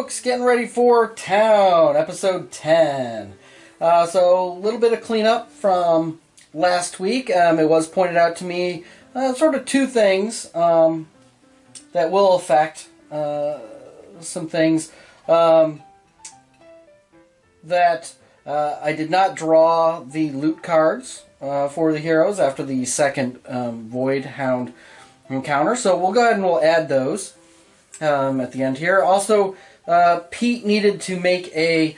folks, getting ready for Town, episode 10. So a little bit of cleanup from last week. It was pointed out to me sort of two things that will affect some things. That I did not draw the loot cards for the heroes after the second Void Hound encounter. So we'll go ahead and we'll add those at the end here. Also, Pete needed to make a,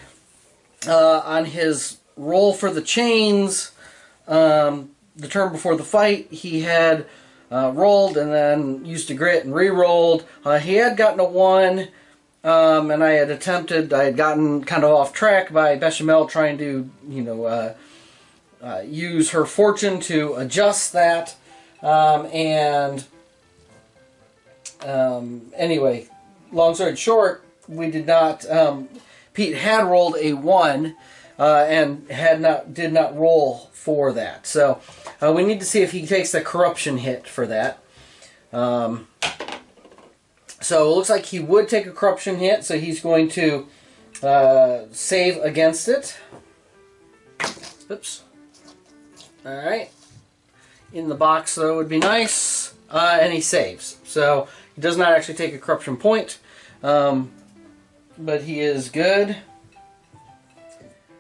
on his roll for the chains, the turn before the fight, he had rolled and then used a grit and re-rolled. He had gotten a 1, and I had gotten kind of off track by Bechamel trying to, use her fortune to adjust that. Anyway, long story short, we did not. Pete had rolled a 1 and did not roll for that. So we need to see if he takes the corruption hit for that. So it looks like he would take a corruption hit, so he's going to save against it. Oops. All right. In the box, though, would be nice. And he saves. So he does not actually take a corruption point. But he is good.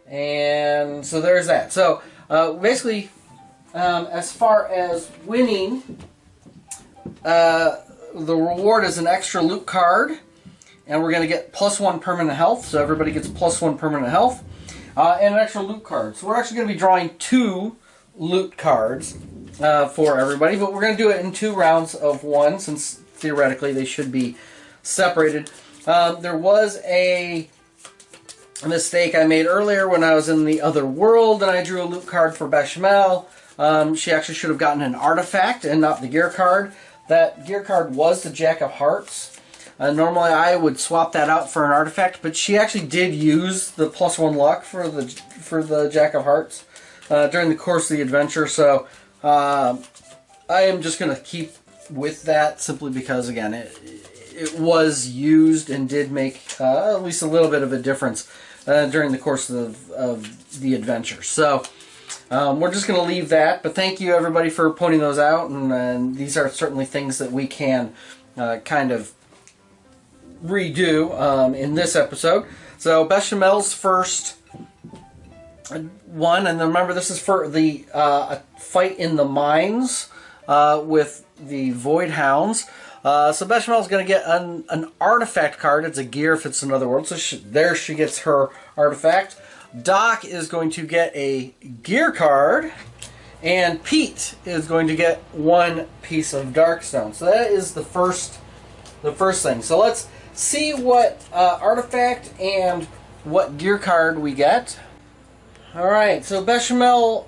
And so there's that. So basically, as far as winning, the reward is an extra loot card. And we're going to get +1 permanent health. So everybody gets +1 permanent health. And an extra loot card. So we're actually going to be drawing 2 loot cards for everybody. But we're going to do it in 2 rounds of 1, since theoretically they should be separated. There was a mistake I made earlier when I was in the other world and I drew a loot card for Bechamel. She actually should have gotten an artifact and not the gear card. That gear card was the Jack of Hearts. Normally I would swap that out for an artifact, but she actually did use the +1 luck for the Jack of Hearts during the course of the adventure. So I am just going to keep with that simply because, again, it was used and did make at least a little bit of a difference during the course of the adventure. So we're just going to leave that. But thank you, everybody, for pointing those out. And these are certainly things that we can kind of redo in this episode. So Bechamel's first one. And remember, this is for the fight in the mines with the Void Hounds. So Bechamel's going to get an artifact card. It's a gear if it's another world. So there she gets her artifact. Doc is going to get a gear card. And Pete is going to get 1 piece of Darkstone. So that is the first thing. So let's see what artifact and what gear card we get. Alright, so Bechamel,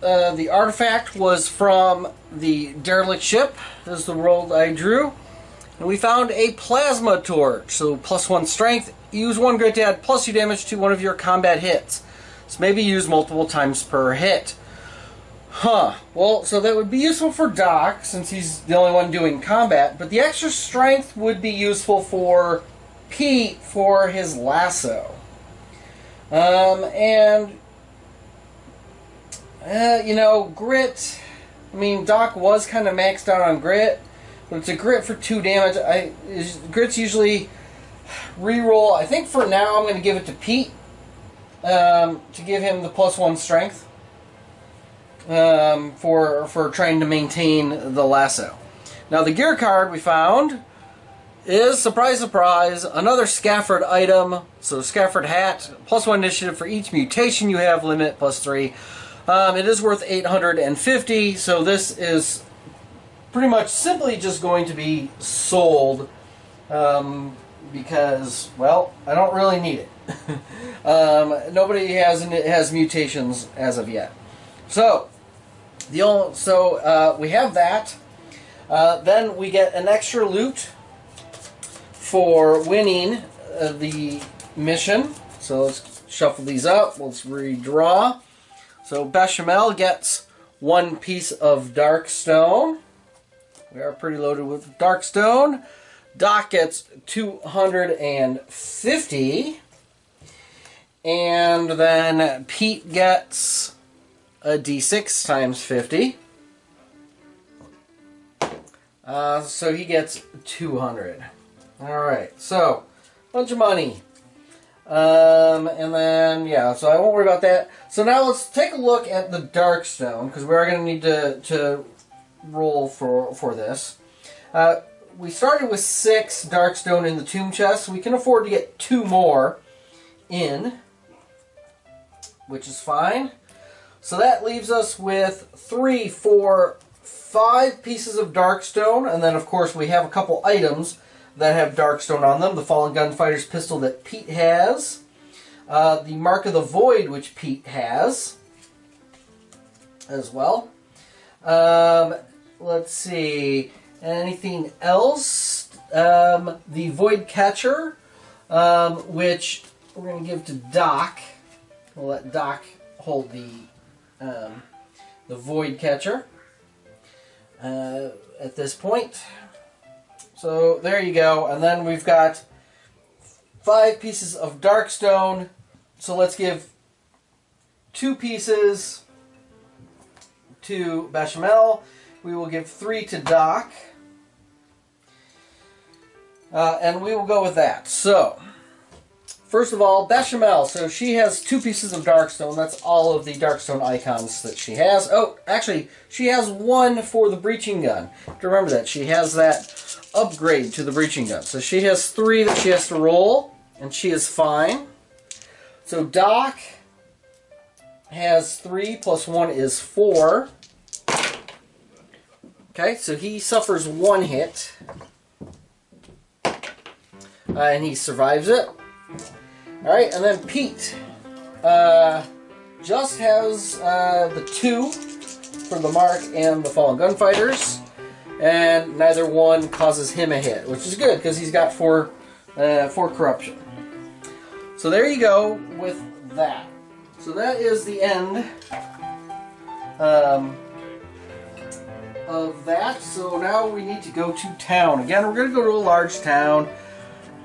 the artifact was from the derelict ship. This is the world I drew. And we found a plasma torch. So +1 strength. Use 1 grit to add +2 damage to one of your combat hits. So maybe use multiple times per hit. Well, so that would be useful for Doc, since he's the only one doing combat. But the extra strength would be useful for Pete for his lasso. Grit. I mean, Doc was kind of maxed out on grit, but it's a grit for 2 damage. Grit's usually reroll. I think for now I'm going to give it to Pete to give him the +1 strength for trying to maintain the lasso. Now the gear card we found is, surprise, surprise, another Scafford item. So Scafford hat, +1 initiative for each mutation you have, limit +3. It is worth 850, so this is pretty much simply just going to be sold because, well, I don't really need it. Nobody has mutations as of yet. So we have that. Then we get an extra loot for winning the mission. So let's shuffle these up. Let's redraw. So Bechamel gets 1 piece of Darkstone. We are pretty loaded with Darkstone. Doc gets 250. And then Pete gets a D6 times 50. So he gets 200. Alright, so, bunch of money. And then, yeah, so I won't worry about that. So now let's take a look at the Darkstone, because we are going to need to roll for this. We started with 6 Darkstone in the tomb chest. We can afford to get 2 more in, which is fine. So that leaves us with 3, 4, 5 pieces of Darkstone, and then of course we have a couple items that have Darkstone on them. The Fallen Gunfighter's pistol that Pete has, the Mark of the Void, which Pete has as well. Let's see, anything else? The Void Catcher, which we're going to give to Doc. We'll let Doc hold the Void Catcher at this point. So there you go. And then we've got 5 pieces of Darkstone. So let's give 2 pieces to Bechamel. We will give 3 to Doc. And we will go with that. So, first of all, Bechamel. So she has 2 pieces of Darkstone. That's all of the Darkstone icons that she has. Oh, actually, she has 1 for the breaching gun. To remember that. She has that upgrade to the breaching gun. So she has 3 that she has to roll, and she is fine. So Doc has 3 plus 1 is 4. Okay, so he suffers 1 hit. And he survives it. Alright, and then Pete just has the 2 for the Mark and the Fallen Gunfighters, and neither one causes him a hit, which is good because he's got 4 corruption. So there you go with that. So that is the end of that. So now we need to go to town. Again, we're going to go to a large town,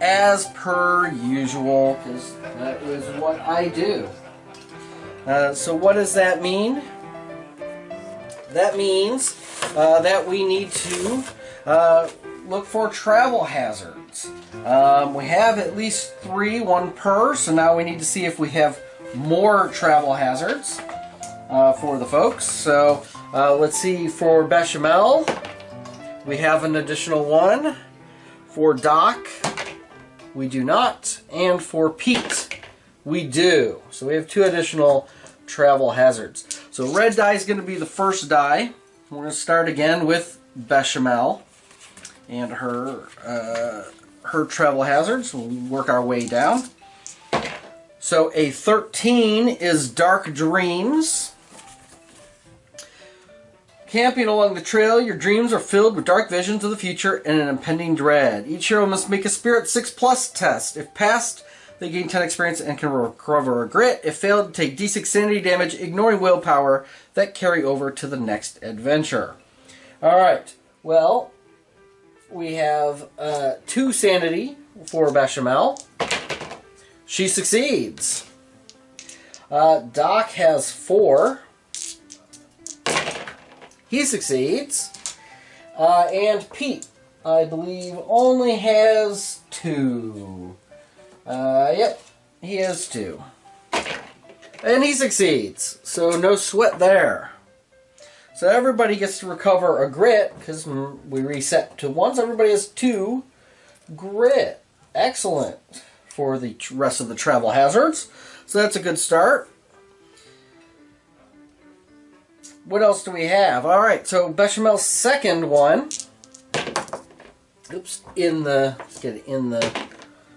as per usual, because that is what I do. So what does that mean? That means that we need to look for travel hazards. We have at least 3, 1 per, so now we need to see if we have more travel hazards for the folks. So let's see, for Bechamel, we have an additional 1. For Doc, we do not. And for Pete, we do. So we have 2 additional travel hazards. So red die is going to be the first die. We're going to start again with Bechamel and her travel hazards. We'll work our way down. So a 13 is Dark Dreams. Camping along the trail, your dreams are filled with dark visions of the future and an impending dread. Each hero must make a Spirit 6+ test. If passed, they gain 10 experience and can recover a grit. If failed, take D6 sanity damage, ignoring willpower, that carry over to the next adventure. Alright, well, we have 2 sanity for Bechamel. She succeeds. Doc has 4. He succeeds. And Pete, I believe, only has 2. Yep, he has 2. And he succeeds. So no sweat there. So everybody gets to recover a grit, because we reset to 1, so everybody has 2 grit. Excellent for the rest of the travel hazards. So that's a good start. What else do we have? Alright, so Bechamel's second one. Oops, let's get it in the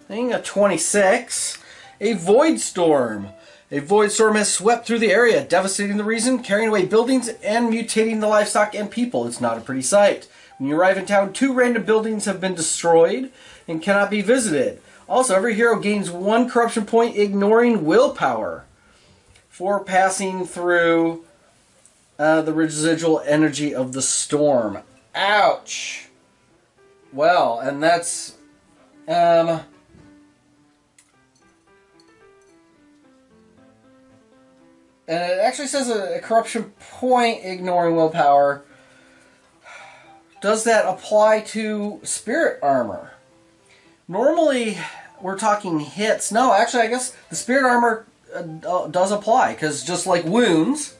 thing, a 26. A Void Storm. A Void Storm has swept through the area, devastating the region, carrying away buildings and mutating the livestock and people. It's not a pretty sight. When you arrive in town, 2 random buildings have been destroyed and cannot be visited. Also, every hero gains 1 corruption point, ignoring willpower, for passing through the residual energy of the storm. Ouch! well, and that's and it actually says a corruption point ignoring willpower. Does that apply to spirit armor? Normally, we're talking hits. No, actually, I guess the spirit armor does apply, because just like wounds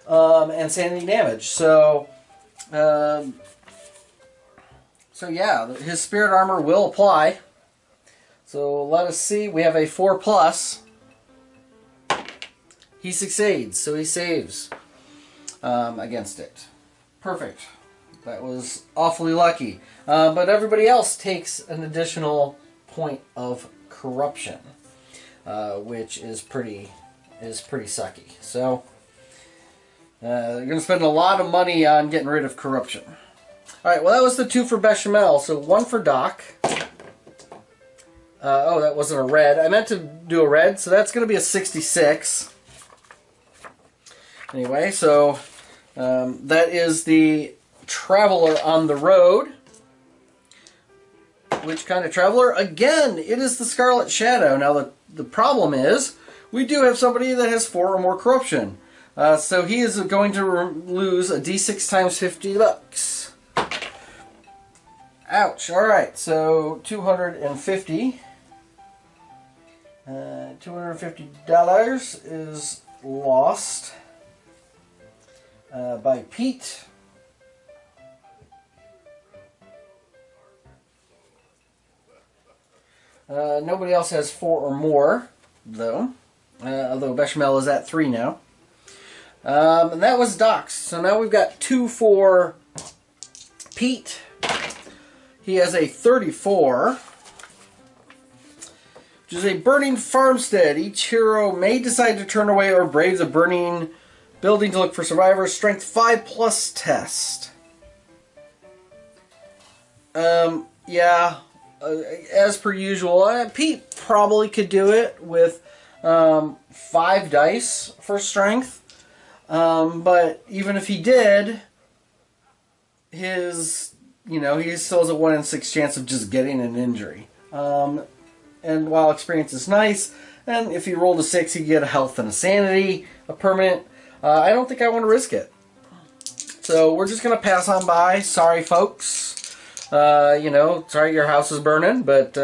and sanity damage. So yeah, his spirit armor will apply. So let us see. We have a 4+. He succeeds, so he saves against it. Perfect. That was awfully lucky. But everybody else takes an additional point of corruption, which is pretty sucky. So you're going to spend a lot of money on getting rid of corruption. All right. Well, that was the 2 for Bechamel. So 1 for Doc. Oh, that wasn't a red. I meant to do a red, so that's going to be a 66. Anyway, so that is the Traveler on the Road. Which kind of traveler? Again, it is the Scarlet Shadow. Now, the problem is, we do have somebody that has 4 or more corruption. So he is going to lose a d6 times $50. Ouch. Alright, so $250. $250 is lost by Pete. Nobody else has 4 or more, though. Although Bechamel is at 3 now. And that was Doc's. So now we've got 2 for Pete. He has a 34. Which is a burning farmstead. Each hero may decide to turn away or brave the burning building to look for survivors. Strength 5+ test. Yeah. As per usual, Pete probably could do it with 5 dice for strength. But even if he did, he still has a 1 in 6 chance of just getting an injury. And while experience is nice, and if he rolled a 6, he'd get a health and a sanity, a permanent. I don't think I want to risk it. So we're just going to pass on by. Sorry, folks. Sorry your house is burning, but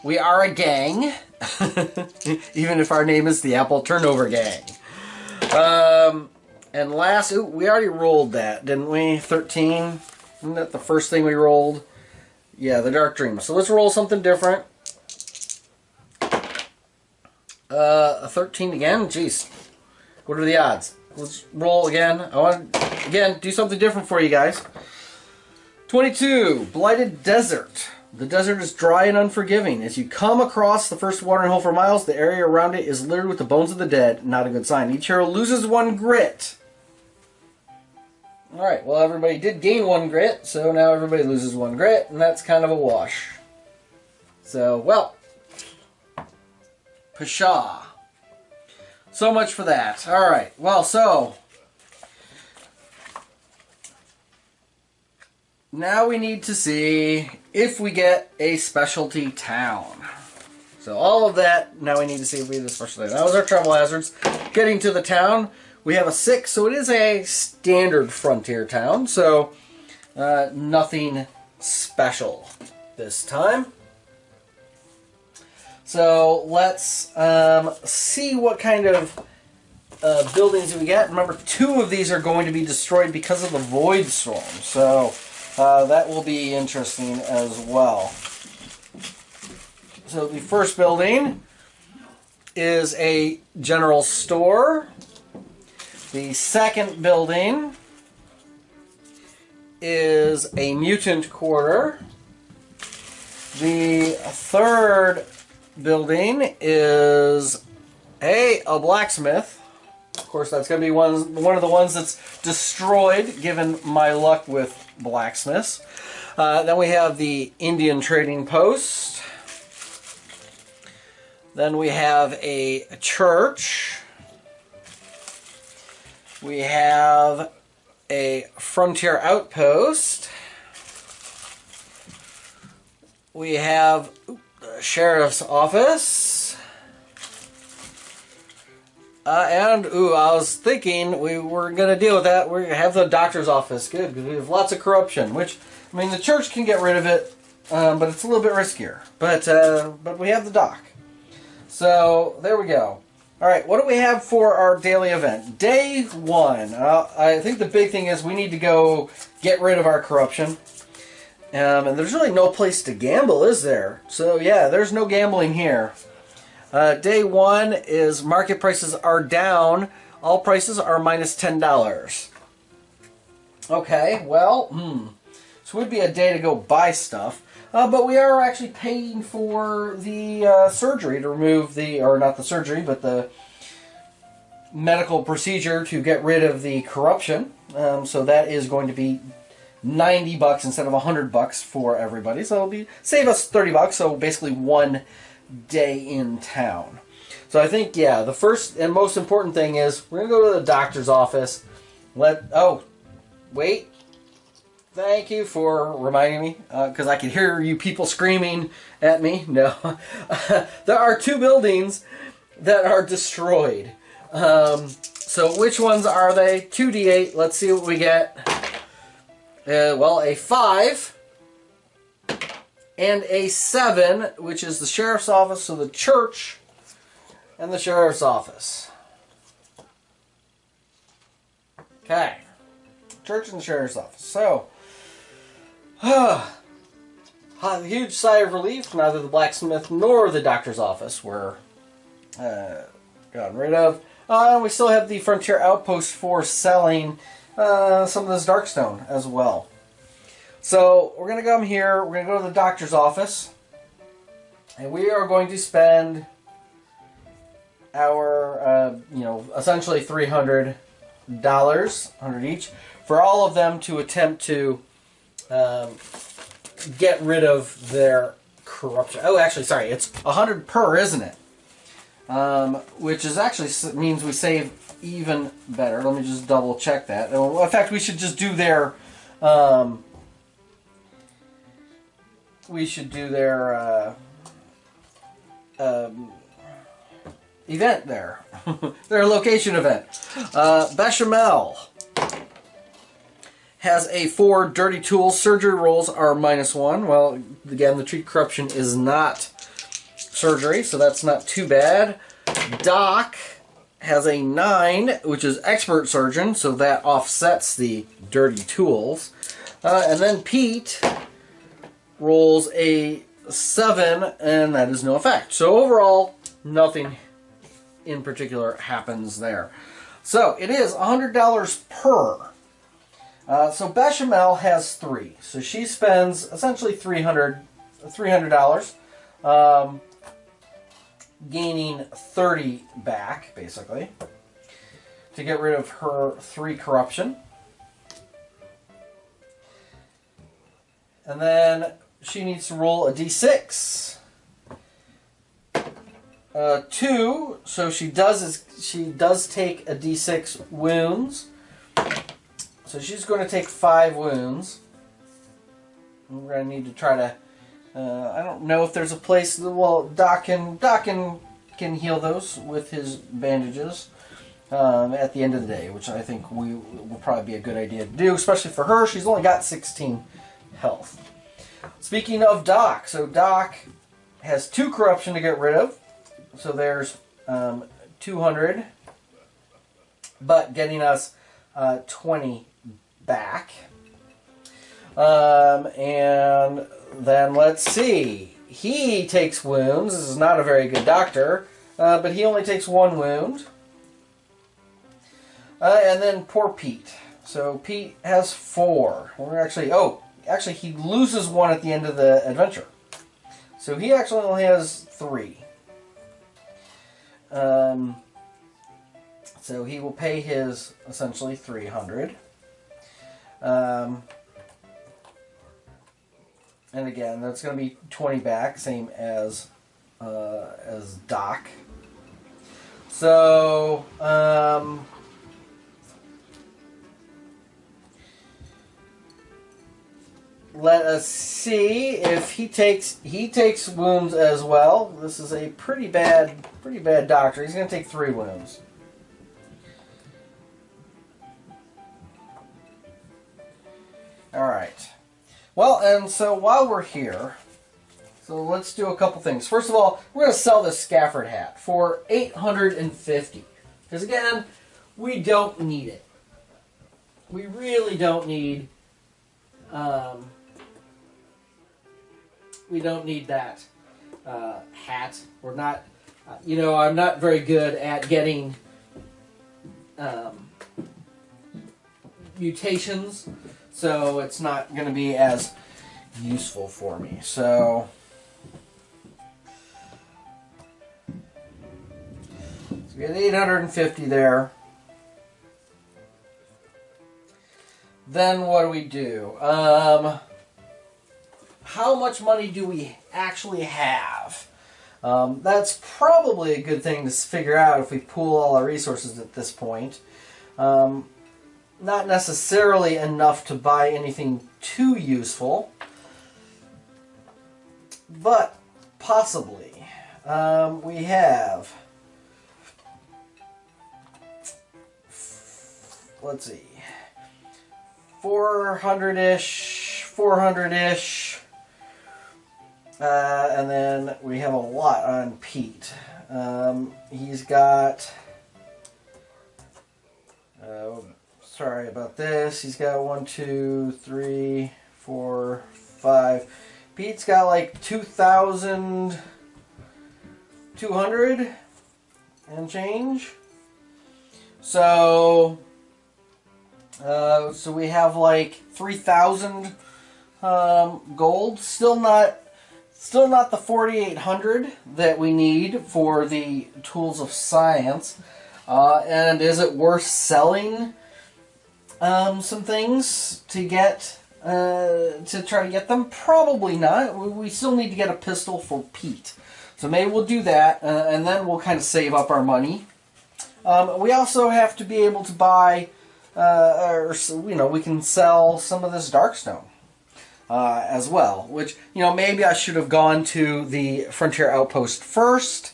we are a gang. Even if our name is the Apple Turnover Gang. And last, we already rolled that, didn't we? 13. Isn't that the first thing we rolled? Yeah, the Dark Dream. So let's roll something different. A 13 again? Jeez. What are the odds? Let's roll again. I want to, again, do something different for you guys. 22. Blighted Desert. The desert is dry and unforgiving. As you come across the first watering hole for miles, the area around it is littered with the bones of the dead. Not a good sign. Each hero loses 1 grit. Alright, well everybody did gain 1 grit, so now everybody loses 1 grit, and that's kind of a wash. So, well, pshaw. So much for that. Alright, well, so now we need to see if we get a specialty town. So all of that, now we need to see if we get a specialty town. That was our travel hazards. Getting to the town, we have a 6, so it is a standard frontier town. So nothing special this time. So let's see what kind of buildings we get. Remember, 2 of these are going to be destroyed because of the Void Storm. So that will be interesting as well. So the first building is a general store. The second building is a mutant quarter. The third building is a blacksmith. Of course, that's going to be one of the ones that's destroyed, given my luck with blacksmiths. Then we have the Indian trading post. Then we have a church. We have a frontier outpost. we have the sheriff's office. I was thinking we were going to deal with that. We're going to have the doctor's office. Good, because we have lots of corruption, which, I mean, the church can get rid of it, but it's a little bit riskier. But we have the dock. So, there we go. Alright, what do we have for our daily event? Day 1. I think the big thing is we need to go get rid of our corruption. And there's really no place to gamble, is there? So, yeah, there's no gambling here. Day 1 is market prices are down. All prices are minus $10. Okay, well, so it would be a day to go buy stuff. But we are actually paying for the surgery to remove or not the surgery, but the medical procedure to get rid of the corruption. So that is going to be $90 instead of $100 for everybody. So it'll save us $30. So basically 1 day in town. So I think, yeah, the first and most important thing is we're going to go to the doctor's office. Wait. Thank you for reminding me, because I could hear you people screaming at me. No. There are 2 buildings that are destroyed. So which ones are they? 2d8. Let's see what we get. Well, a 5 and a 7, which is the sheriff's office, so the church and the sheriff's office. Okay. Church and the sheriff's office. So, a huge sigh of relief. Neither the blacksmith nor the doctor's office were gotten rid of. We still have the frontier outpost for selling some of this darkstone as well. So we're going to come here. We're going to go to the doctor's office, and we are going to spend our, essentially $300, 100 each, for all of them to attempt to get rid of their corruption. Oh, actually, sorry, it's 100 per, isn't it? Which is actually means we save even better. Let me just double check that. In fact, we should just do their event there. Their location event. Bechamel has a 4 dirty tools. Surgery rolls are -1. Well, again, the treat corruption is not surgery, so that's not too bad. Doc has a 9, which is expert surgeon, so that offsets the dirty tools. And then Pete rolls a 7, and that is no effect. So overall, nothing in particular happens there. So it is $100 per. So Bechamel has 3. So she spends essentially $300, gaining 30 back, basically, to get rid of her 3 corruption. And then she needs to roll a d6. 2, so she does take a d6 wounds. So she's going to take 5 wounds. We're going to need to try to. I don't know if there's a place. Well, Doc can heal those with his bandages at the end of the day, which I think will probably be a good idea to do, especially for her. She's only got 16 health. Speaking of Doc, so Doc has 2 corruption to get rid of. So there's 200, but getting us 20 back. And then let's see. He takes wounds. This is not a very good doctor, but he only takes 1 wound. And then poor Pete. So Pete has 4. We're actually he loses 1 at the end of the adventure. So he actually only has 3. So he will pay his essentially 300. And again, that's going to be 20 back, same as Doc. So let us see if he takes wounds as well. This is a pretty bad doctor. He's going to take 3 wounds. All right. Well, and so while we're here, so let's do a couple things. First of all, we're going to sell this Scafford hat for $850. Because again, we don't need it. We really don't need. We don't need that hat. We're not. I'm not very good at getting mutations, so it's not going to be as useful for me. So we got 850 there. Then what do we do? How much money do we actually have? That's probably a good thing to figure out if we pool all our resources at this point. Not necessarily enough to buy anything too useful, but possibly. We have, let's see, 400-ish, 400-ish. And then we have a lot on Pete. He's got, sorry about this, he's got 1, 2, 3, 4, 5. Pete's got like 2,200 and change. So we have like 3,000 gold. Still not the 4,800 that we need for the tools of science. And is it worth selling some things to get to try to get them? Probably not. We still need to get a pistol for Pete. So maybe we'll do that, and then we'll kind of save up our money. We also have to be able to buy, we can sell some of this Darkstone as well. Which, maybe I should have gone to the Frontier Outpost first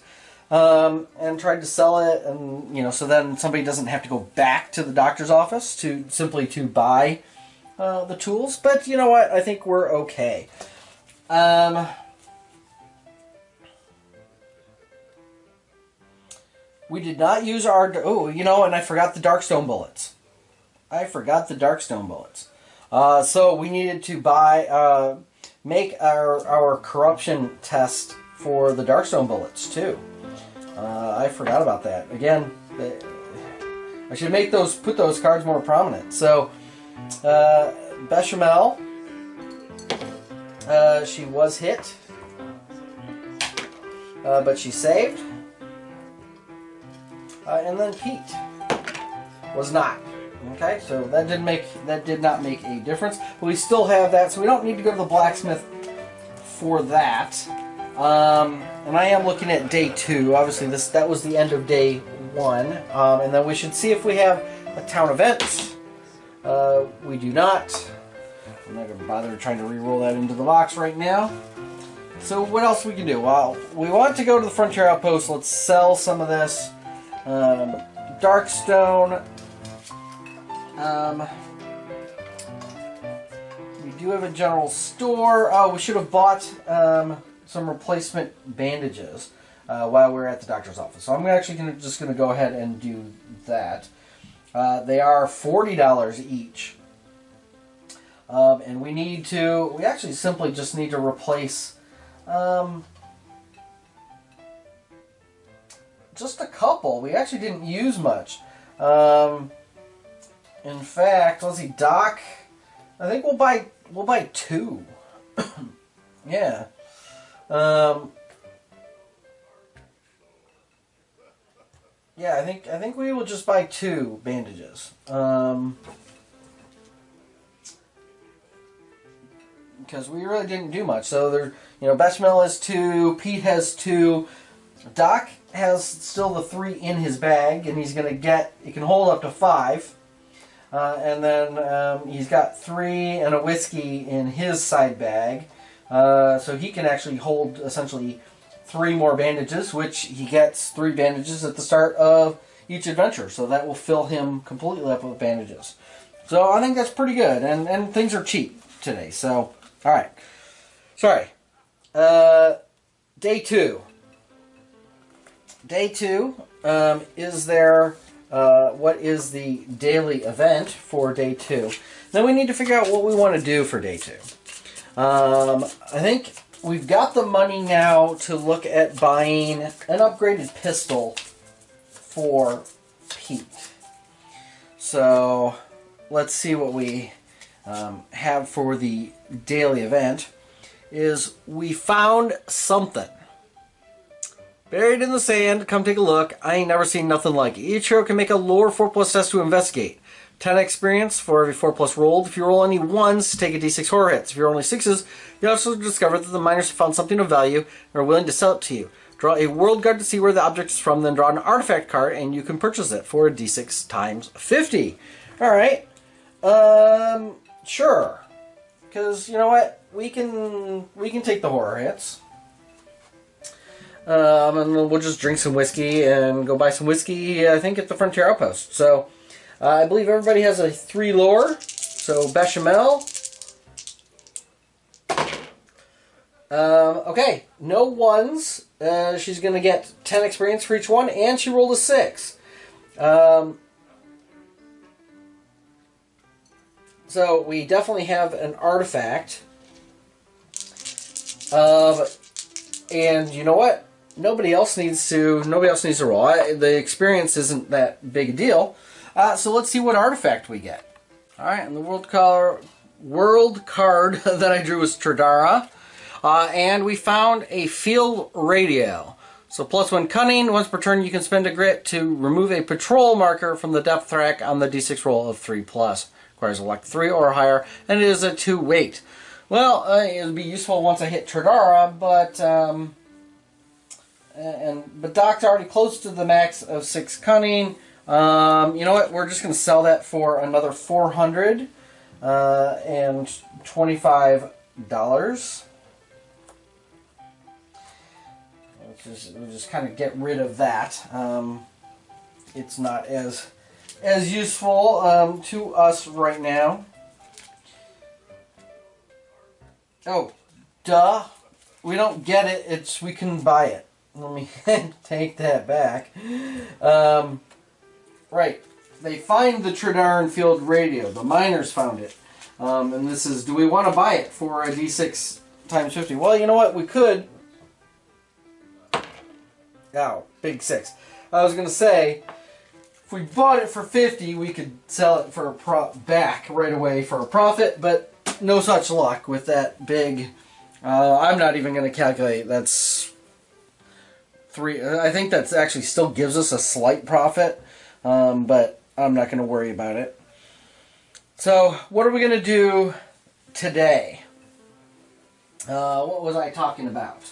and tried to sell it, and so then somebody doesn't have to go back to the doctor's office to buy the tools. But you know what? I think we're okay. We did not use our... and I forgot the Darkstone bullets. So we needed to buy... make our corruption test for the Darkstone bullets, too. I forgot about that. Again, I should put those cards more prominent. So, Bechamel, she was hit, but she saved. And then Pete was not. Okay, so that did not make a difference. But we still have that, so we don't need to go to the blacksmith for that. And I am looking at day 2. Obviously, that was the end of day 1. And then we should see if we have a town event. We do not. I'm not going to bother trying to re-roll that into the box right now. So what else we can do? Well, we want to go to the Frontier Outpost. Let's sell some of this. Darkstone. We do have a general store. Oh, we should have bought some replacement bandages while we're at the doctor's office. So I'm actually just going to go ahead and do that. They are $40 each. And we actually simply just need to replace just a couple. We actually didn't use much. In fact, let's see, Doc, I think we'll buy 2. Yeah. Yeah, I think we will just buy 2 bandages. Because we really didn't do much. So there, Bechamel has 2, Pete has 2, Doc has still the 3 in his bag, and he can hold up to 5. And then he's got 3 and a whiskey in his side bag. So he can actually hold essentially 3 more bandages, which he gets 3 bandages at the start of each adventure. So that will fill him completely up with bandages. So I think that's pretty good. And things are cheap today. So, alright. Sorry. Day 2. Day 2 is there... what is the daily event for day 2? Then we need to figure out what we want to do for day 2. I think we've got the money now to look at buying an upgraded pistol for Pete. So let's see what we have for the daily event. Is we found something. Buried in the sand, come take a look. I ain't never seen nothing like it. Each hero can make a lore 4+ test to investigate. 10 experience for every 4+ rolled. If you roll any 1s, take a d6 horror hits. If you roll only 6s, you also discover that the miners have found something of value and are willing to sell it to you. Draw a world card to see where the object is from, then draw an artifact card, and you can purchase it for a d6 times 50. Alright. Sure. Because, you know what? We can take the horror hits. And we'll just drink some whiskey and go buy some whiskey, I think, at the Frontier Outpost. So, I believe everybody has a 3 lore. So, Bechamel. Okay, no 1s. She's going to get 10 experience for each one, and she rolled a 6. So, we definitely have an artifact. And you know what? Nobody else needs to roll. The experience isn't that big a deal. So let's see what artifact we get. Alright, and the world card that I drew was Tradara. And we found a field radio. So +1 cunning. Once per turn you can spend a grit to remove a patrol marker from the depth track on the d6 roll of 3+. Requires a luck 3 or higher, and it is a 2 weight. Well, it would be useful once I hit Tradara, but Doc's already close to the max of 6 cunning. You know what? We're just going to sell that for another $425. We'll just kind of get rid of that. It's not as useful to us right now. Oh, duh. We don't get it. We can buy it. Let me take that back. Right. They find the Tradaran field radio. The miners found it. And this is, do we want to buy it for a d6 times 50? Well, you know what? We could. Ow, big 6. I was going to say, if we bought it for 50, we could sell it for back right away for a profit, but no such luck with that big. I'm not even going to calculate. That's 3. I think that actually still gives us a slight profit, but I'm not going to worry about it. So, what are we going to do today? What was I talking about?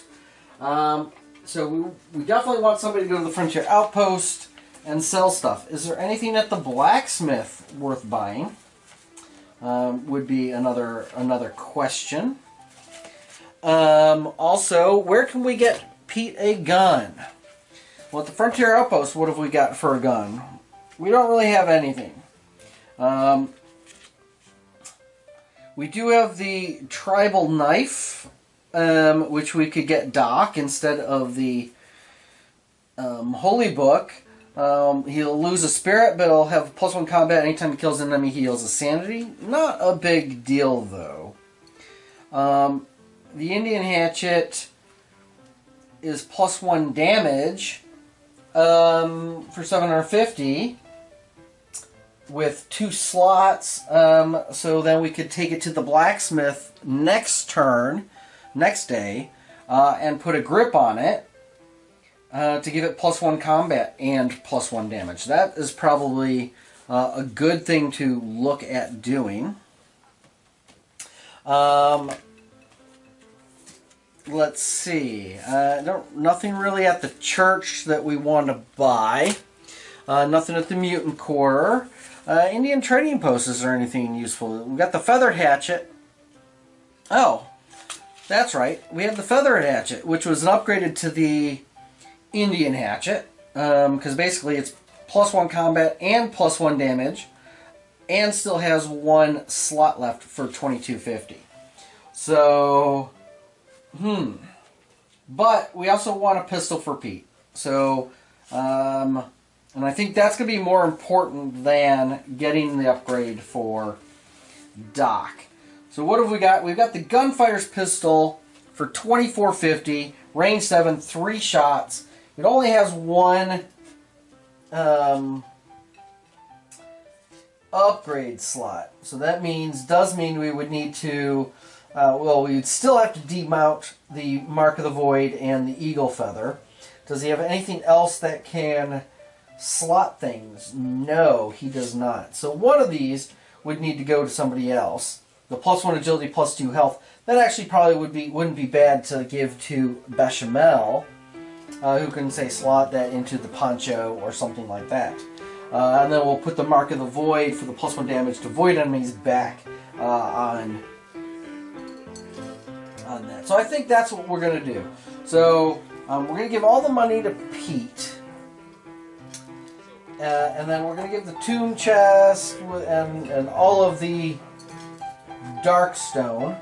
So we definitely want somebody to go to the Frontier Outpost and sell stuff. Is there anything at the blacksmith worth buying? Would be another question. Also, where can we get Pete a gun? Well, at the Frontier Outpost, what have we got for a gun? We don't really have anything. We do have the tribal knife, which we could get Doc instead of the Holy Book. He'll lose a spirit, but he'll have +1 combat. Anytime he kills an enemy, he heals a sanity. Not a big deal, though. The Indian Hatchet is +1 damage for 750 with 2 slots. So then we could take it to the blacksmith next day, and put a grip on it. To give it +1 combat and +1 damage. That is probably a good thing to look at doing. Let's see. Nothing really at the church that we want to buy. Nothing at the mutant quarter. Indian trading posts. Is there anything useful? We got the feathered hatchet. Oh, that's right. We have the feathered hatchet, which was upgraded to the Indian hatchet, because basically it's +1 combat and +1 damage, and still has 1 slot left for 2250. So, but we also want a pistol for Pete. So, and I think that's going to be more important than getting the upgrade for Doc. So what have we got? We've got the Gunfighter's pistol for 2450, range 7, 3 shots. It only has 1 upgrade slot. So that does mean we would need to, we would still have to demount the Mark of the Void and the Eagle Feather. Does he have anything else that can slot things? No, he does not. So one of these would need to go to somebody else. The +1 agility, +2 health. That actually probably wouldn't be bad to give to Bechamel, who can, say, slot that into the poncho or something like that. And then we'll put the Mark of the Void for the +1 damage to void enemies back on that. So I think that's what we're going to do. So we're going to give all the money to Pete. And then we're going to give the tomb chest and all of the Darkstone,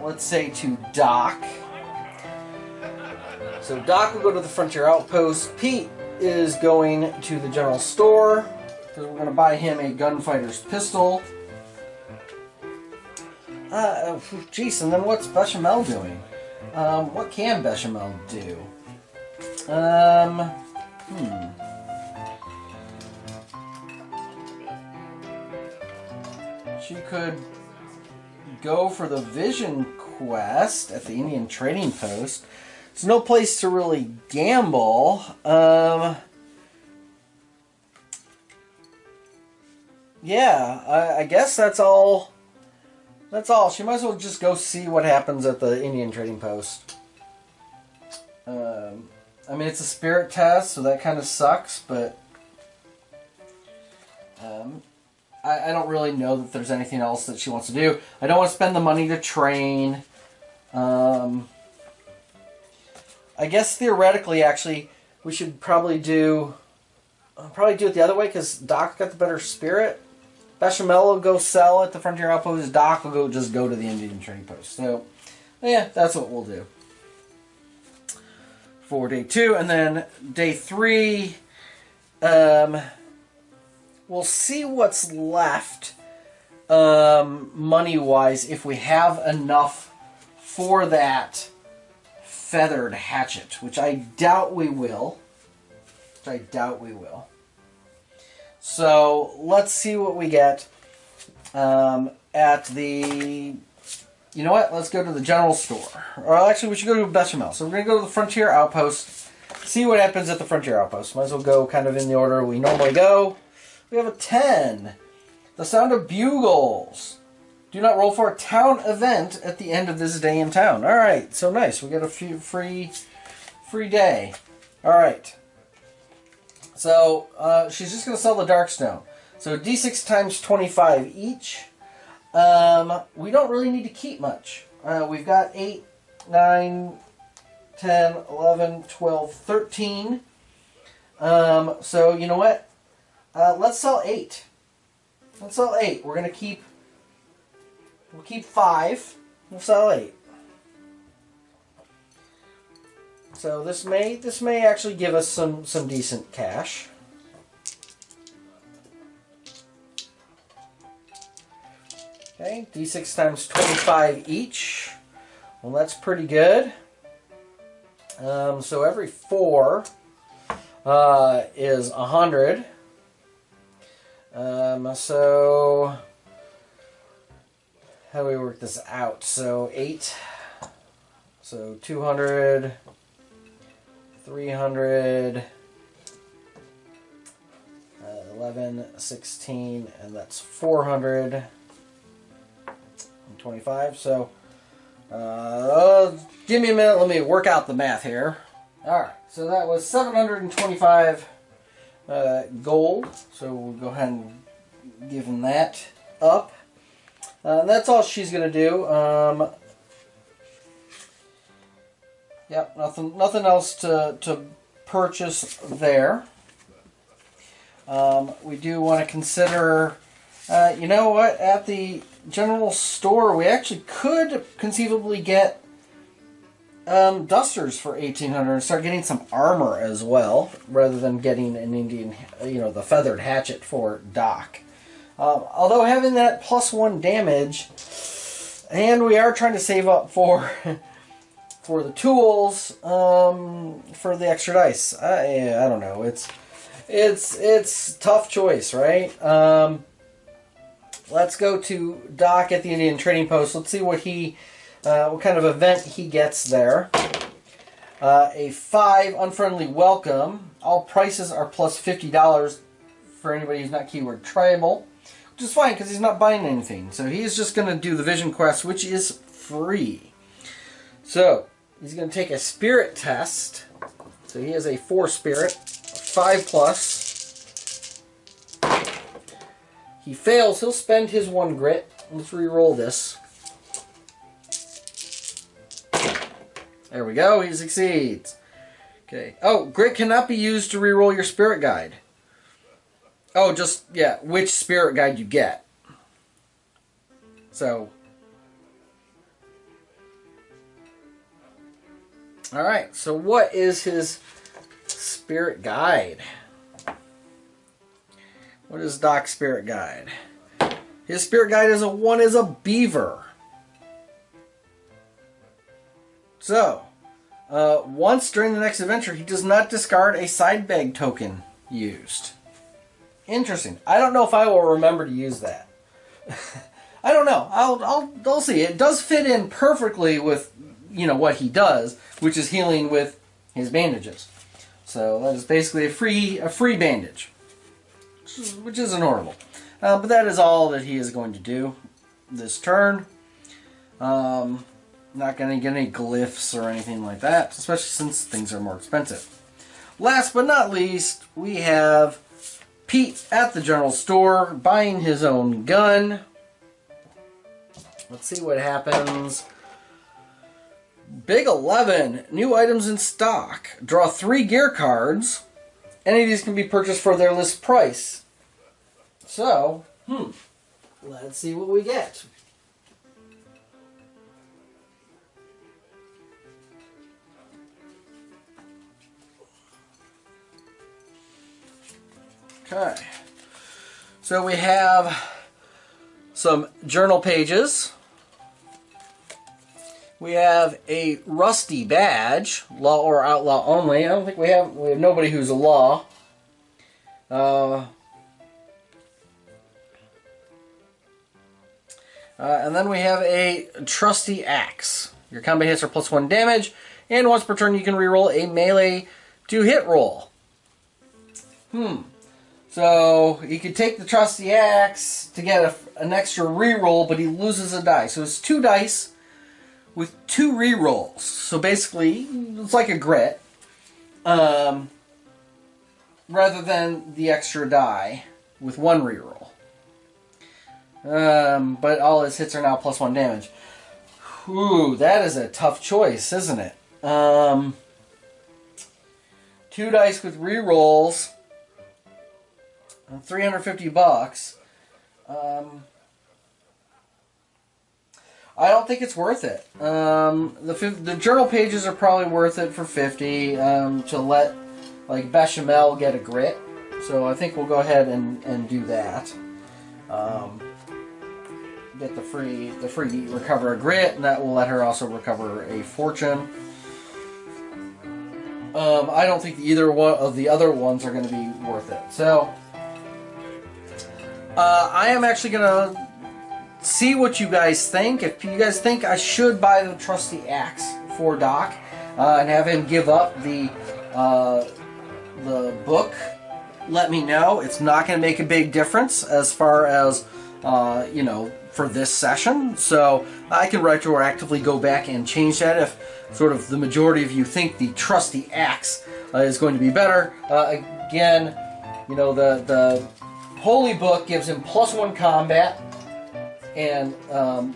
let's say, to Doc. So Doc will go to the Frontier Outpost. Pete is going to the general store because we're going to buy him a Gunfighter's pistol. Jeez, and then what's Bechamel doing? What can Bechamel do? She could go for the Vision quest at the Indian Trading Post. It's no place to really gamble. Yeah, I guess that's all. That's all. She might as well just go see what happens at the Indian Trading Post. I mean, it's a spirit test, so that kind of sucks, but I don't really know that there's anything else that she wants to do. I don't want to spend the money to train. I guess theoretically, actually, we should probably do it the other way, because Doc got the better spirit. Bechamel will go sell at the Frontier Outpost. Doc will just go to the Indian Trading Post. So, yeah, that's what we'll do for day 2. And then day 3, we'll see what's left money-wise if we have enough for that feathered hatchet, which I doubt we will. So let's see what we get at the... You know what? Let's go to the general store. Or actually, we should go to Bechamel. So we're going to go to the Frontier Outpost, see what happens at the Frontier Outpost. Might as well go kind of in the order we normally go. We have a 10. The Sound of Bugles. Do not roll for a town event at the end of this day in town. Alright, so nice. We get a few free day. Alright. So, she's just going to sell the Darkstone. So, D6 times 25 each. We don't really need to keep much. We've got 8, 9, 10, 11, 12, 13. So, you know what? Let's sell 8. Let's sell 8. We're going to keep... We'll keep 5. We'll sell 8. So this may actually give us some decent cash. Okay, D6 times 25 each. Well, that's pretty good. So every 4 is 100. So how do we work this out? So 8. So 200. 300. 11, 16, and that's 425. So, give me a minute. Let me work out the math here. All right. So that was 725 gold. So we'll go ahead and give him that up. That's all she's going to do. Yep, nothing else to purchase there. We do want to consider, you know what, at the general store we actually could conceivably get dusters for 1,800 and start getting some armor as well, rather than getting an Indian, the feathered hatchet for Doc. Although having that +1 damage, and we are trying to save up for for the tools, for the extra dice. I don't know. It's tough choice, right? Let's go to Doc at the Indian Trading Post. Let's see what kind of event he gets there. A 5 unfriendly welcome. All prices are plus $50 for anybody who's not keyword tribal, which is fine because he's not buying anything. So he's just going to do the vision quest, which is free. So he's going to take a spirit test. So he has a 4 spirit, 5+. He fails, he'll spend his 1 grit. Let's re-roll this. There we go, he succeeds. Okay. Oh, grit cannot be used to re-roll your spirit guide. Oh, just, yeah, which spirit guide you get. So. Alright, so what is his spirit guide? What is Doc's spirit guide? His spirit guide is a beaver. So, once during the next adventure, he does not discard a side bag token used. Interesting. I don't know if I will remember to use that. I don't know. I'll see. It does fit in perfectly with what he does, which is healing with his bandages. So that is basically a free bandage, which isn't horrible. But that is all that he is going to do this turn. Not going to get any glyphs or anything like that, especially since things are more expensive. Last but not least, we have Pete at the general store buying his own gun. Let's see what happens. Big 11. New items in stock. Draw 3 gear cards. Any of these can be purchased for their list price. So, let's see what we get. Okay. So we have some journal pages. We have a rusty badge, law or outlaw only. I don't think we have nobody who's a law. And then we have a trusty axe. Your combat hits are +1 damage, and once per turn you can reroll a melee to hit roll. So he could take the trusty axe to get an extra reroll, but he loses a die. So it's 2 dice with 2 rerolls. So basically, it's like a grit, rather than the extra die with 1 reroll. But all his hits are now +1 damage. Ooh, that is a tough choice, isn't it? 2 dice with rerolls. $350. I don't think it's worth it. The journal pages are probably worth it for $50 to let Bechamel get a grit. So I think we'll go ahead and do that. Get the free recover a grit, and that will let her also recover a fortune. I don't think either one of the other ones are going to be worth it. So I am actually going to see what you guys think. If you guys think I should buy the trusty axe for Doc and have him give up the book, let me know. It's not going to make a big difference as far as for this session, so I can retroactively go back and change that if sort of the majority of you think the trusty axe is going to be better. Again, You know, the Holy Book gives him +1 combat and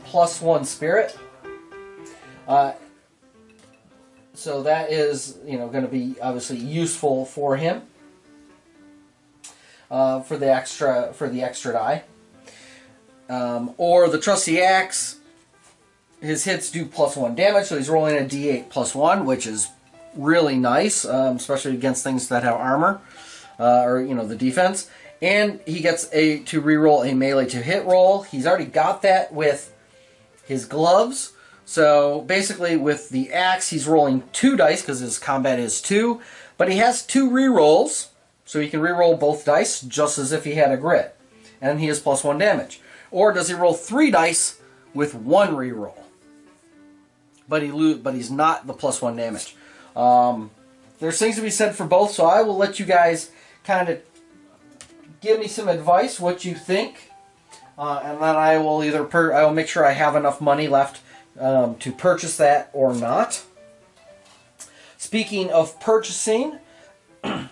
+1 spirit. So that is, you know, going to be obviously useful for him for the extra die. Or the Trusty Axe, his hits do +1 damage, so he's rolling a D8 +1, which is really nice, especially against things that have armor or, you know, the defense. And he gets to reroll a melee to hit roll. He's already got that with his gloves. So basically with the axe, he's rolling 2 dice because his combat is 2. But he has 2 rerolls, so he can reroll both dice just as if he had a grit. And he has +1 damage. Or does he roll 3 dice with 1 reroll? But he's not the +1 damage. There's things to be said for both, so I will let you guys kind of give me some advice, what you think. And then I will I will make sure I have enough money left to purchase that or not. Speaking of purchasing, I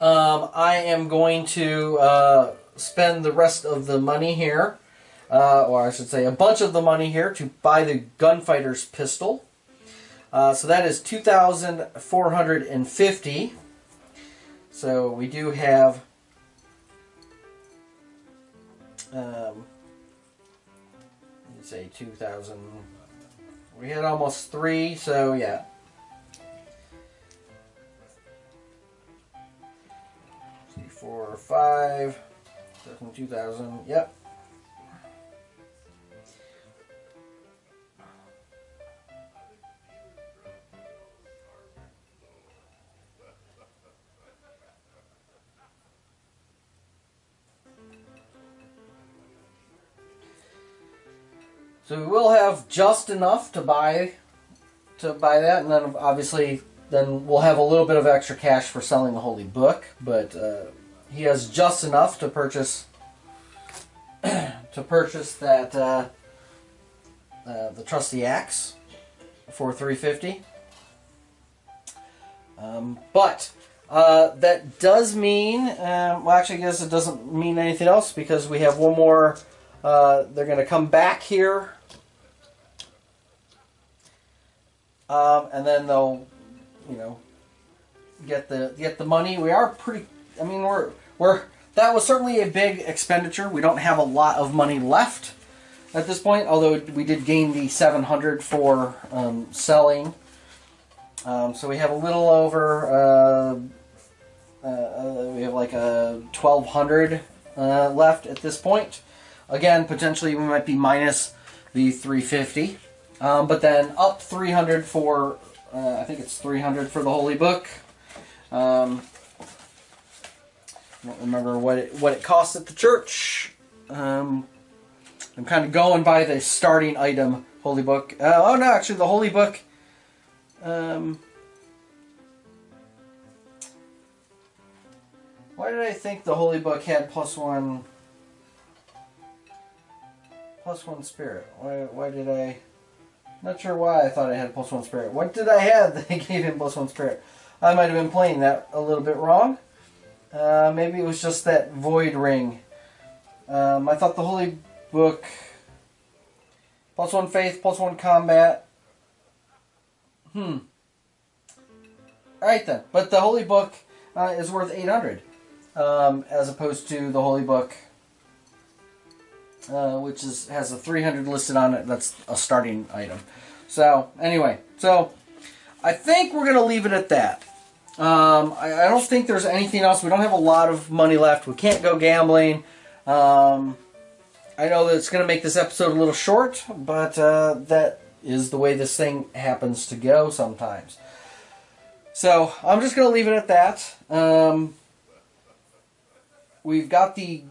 am going to spend the rest of the money here, or I should say a bunch of the money here, to buy the Gunfighter's pistol. So that is 2,450. So we do have let's say 2,000. We had almost 3, so yeah. 4, 5, 2,000. Yep. So we will have just enough to buy that, and then obviously we'll have a little bit of extra cash for selling the Holy Book. But he has just enough to purchase that the Trusty Axe for 350. But that does mean, well, actually, I guess it doesn't mean anything else because we have one more. They're going to come back here. And then they'll, you know, get the money. We are pretty. I mean, that was certainly a big expenditure. We don't have a lot of money left at this point, although we did gain the 700 for selling. So we have a little over. We have like a 1,200 left at this point. Again, potentially we might be minus the 350. But then up 300 for, I think it's 300 for the Holy Book. I don't remember what it costs at the church. I'm kind of going by the starting item Holy Book. Oh no, actually the Holy Book. Why did I think the Holy Book had +1 spirit? Why did I? Not sure why I thought I had +1 spirit. What did I have that gave him +1 spirit? I might have been playing that a little bit wrong. Maybe it was just that void ring. I thought the Holy Book +1 faith, +1 combat. Alright then. But the Holy Book is worth 800 as opposed to the Holy Book which has a 300 listed on it. That's a starting item. So, anyway. So, I think we're going to leave it at that. I don't think there's anything else. We don't have a lot of money left. We can't go gambling. I know that it's going to make this episode a little short, but that is the way this thing happens to go sometimes. So, I'm just going to leave it at that. We've got the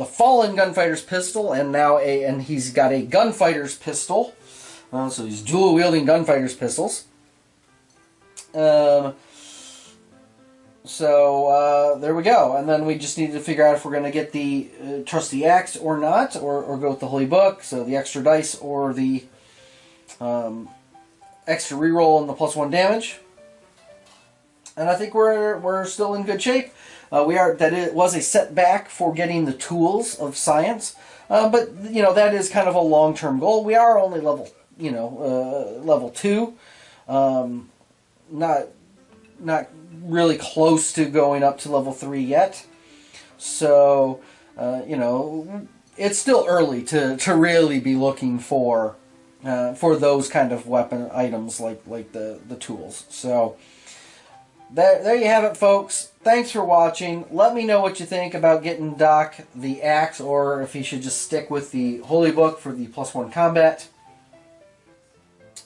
fallen gunfighter's pistol, and he's got a gunfighter's pistol. So he's dual wielding gunfighter's pistols. So there we go. And then we just need to figure out if we're going to get the Trusty Axe or not, or go with the Holy Book. So the extra dice or the extra reroll and the +1 damage. And I think we're still in good shape. It was a setback for getting the tools of science, but you know that is kind of a long-term goal. We are only level 2, not really close to going up to level 3 yet. So it's still early to really be looking for those kind of weapon items like the tools. So. There you have it, folks. Thanks for watching. Let me know what you think about getting Doc the axe, or if he should just stick with the Holy Book for the +1 combat.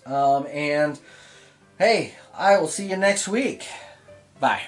And hey, I will see you next week. Bye.